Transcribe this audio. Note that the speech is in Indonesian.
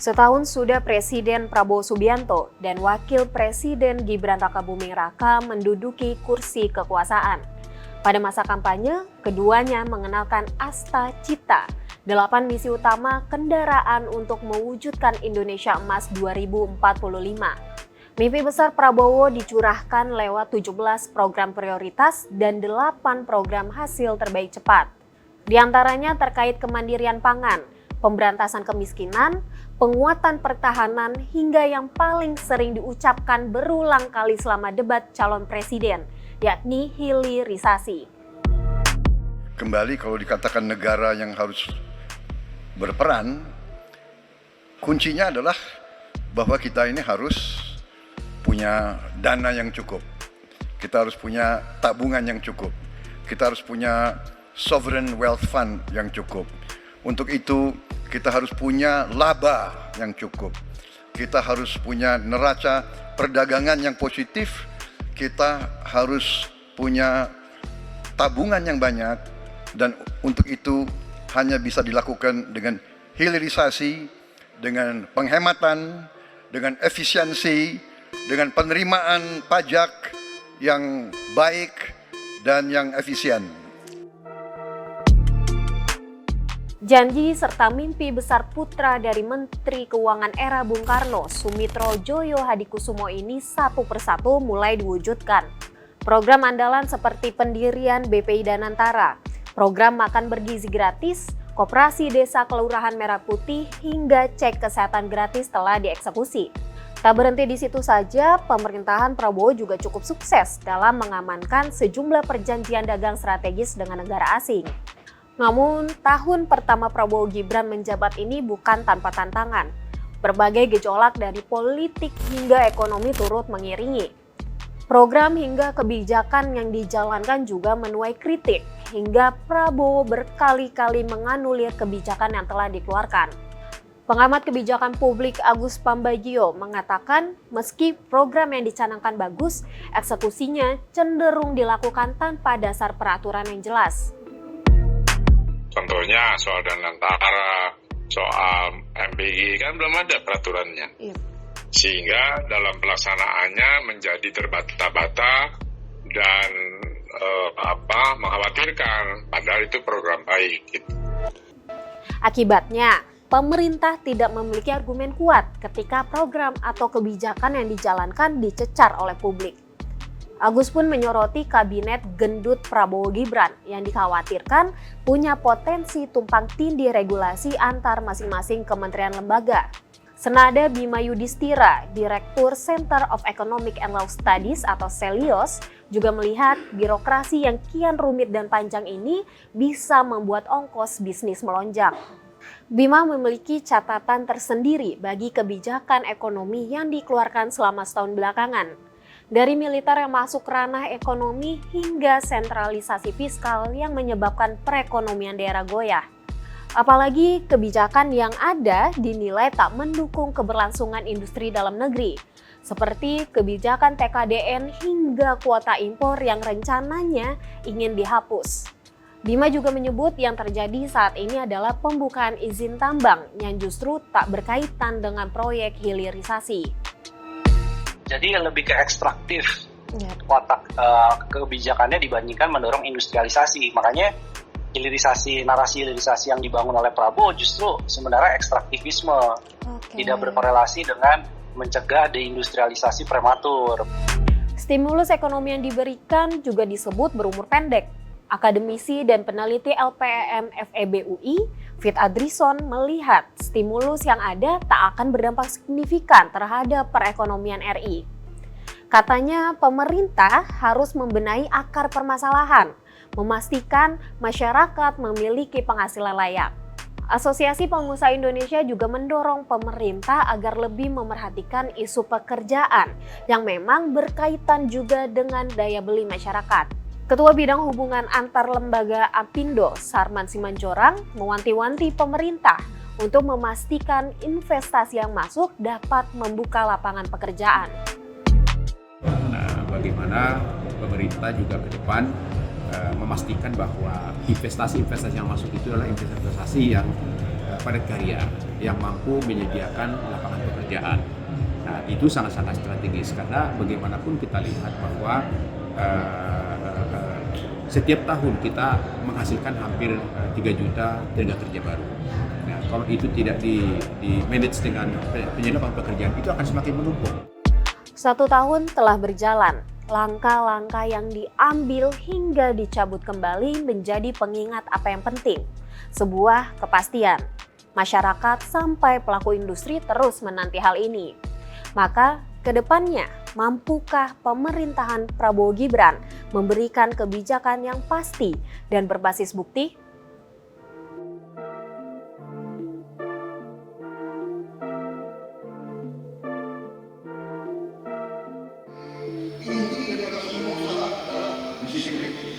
Setahun sudah Presiden Prabowo Subianto dan Wakil Presiden Gibran Rakabuming Raka menduduki kursi kekuasaan. Pada masa kampanye, keduanya mengenalkan Asta Cita, 8 misi utama kendaraan untuk mewujudkan Indonesia Emas 2045. Mimpi besar Prabowo dicurahkan lewat 17 program prioritas dan 8 program hasil terbaik cepat. Di antaranya terkait kemandirian pangan, pemberantasan kemiskinan, penguatan pertahanan, hingga yang paling sering diucapkan berulang kali selama debat calon presiden, yakni hilirisasi. Kembali kalau dikatakan negara yang harus berperan, kuncinya adalah bahwa kita ini harus punya dana yang cukup. Kita harus punya tabungan yang cukup. Kita harus punya sovereign wealth fund yang cukup. Untuk itu kita harus punya laba yang cukup. Kita harus punya neraca perdagangan yang positif. Kita harus punya tabungan yang banyak. Dan untuk itu hanya bisa dilakukan dengan hilirisasi, dengan penghematan, dengan efisiensi, dengan penerimaan pajak yang baik dan yang efisien. Janji serta mimpi besar putra dari Menteri Keuangan era Bung Karno, Sumitro Joyo Hadikusumo ini satu persatu mulai diwujudkan. Program andalan seperti pendirian BPI Danantara, program makan bergizi gratis, koperasi desa kelurahan Merah Putih, hingga cek kesehatan gratis telah dieksekusi. Tak berhenti di situ saja, pemerintahan Prabowo juga cukup sukses dalam mengamankan sejumlah perjanjian dagang strategis dengan negara asing. Namun, tahun pertama Prabowo Gibran menjabat ini bukan tanpa tantangan. Berbagai gejolak dari politik hingga ekonomi turut mengiringi. Program hingga kebijakan yang dijalankan juga menuai kritik, hingga Prabowo berkali-kali menganulir kebijakan yang telah dikeluarkan. Pengamat kebijakan publik Agus Pambagio mengatakan meski program yang dicanangkan bagus, eksekusinya cenderung dilakukan tanpa dasar peraturan yang jelas. Contohnya soal Danantara, soal MBG kan belum ada peraturannya. Iya. Sehingga dalam pelaksanaannya menjadi terbata-bata dan mengkhawatirkan, padahal itu program baik. Gitu. Akibatnya, pemerintah tidak memiliki argumen kuat ketika program atau kebijakan yang dijalankan dicecar oleh publik. Agus pun menyoroti kabinet gendut Prabowo Gibran yang dikhawatirkan punya potensi tumpang tindih regulasi antar masing-masing kementerian lembaga. Senada Bima Yudhistira, Direktur Center of Economic and Law Studies atau CELIOS, juga melihat birokrasi yang kian rumit dan panjang ini bisa membuat ongkos bisnis melonjak. Bima memiliki catatan tersendiri bagi kebijakan ekonomi yang dikeluarkan selama setahun belakangan. Dari militer yang masuk ranah ekonomi hingga sentralisasi fiskal yang menyebabkan perekonomian daerah goyah. Apalagi kebijakan yang ada dinilai tak mendukung keberlangsungan industri dalam negeri, seperti kebijakan TKDN hingga kuota impor yang rencananya ingin dihapus. Bima juga menyebut yang terjadi saat ini adalah pembukaan izin tambang yang justru tak berkaitan dengan proyek hilirisasi. Jadi lebih ke ekstraktif kotak kebijakannya dibandingkan mendorong industrialisasi. Makanya narasi hilirisasi yang dibangun oleh Prabowo justru sebenarnya ekstraktivisme, tidak berkorelasi dengan mencegah deindustrialisasi prematur. Stimulus ekonomi yang diberikan juga disebut berumur pendek. Akademisi dan peneliti LPM FEB UI, Fit Adrison, melihat stimulus yang ada tak akan berdampak signifikan terhadap perekonomian RI. Katanya pemerintah harus membenahi akar permasalahan, memastikan masyarakat memiliki penghasilan layak. Asosiasi Pengusaha Indonesia juga mendorong pemerintah agar lebih memerhatikan isu pekerjaan yang memang berkaitan juga dengan daya beli masyarakat. Ketua Bidang Hubungan Antar Lembaga Apindo, Sarman Simanjorang, mewanti-wanti pemerintah untuk memastikan investasi yang masuk dapat membuka lapangan pekerjaan. Nah, bagaimana pemerintah juga ke depan memastikan bahwa investasi-investasi yang masuk itu adalah investasi yang padat karya yang mampu menyediakan lapangan pekerjaan. Nah, itu sangat-sangat strategis karena bagaimanapun kita lihat bahwa setiap tahun kita menghasilkan hampir 3 juta tenaga kerja baru. Nah, kalau itu tidak di manage dengan penyediaan pekerjaan, itu akan semakin menumpuk. 1 tahun telah berjalan, langkah-langkah yang diambil hingga dicabut kembali menjadi pengingat apa yang penting. Sebuah kepastian. Masyarakat sampai pelaku industri terus menanti hal ini. Maka kedepannya, mampukah pemerintahan Prabowo Gibran memberikan kebijakan yang pasti dan berbasis bukti? Inti daripada semua masalah adalah disiplin.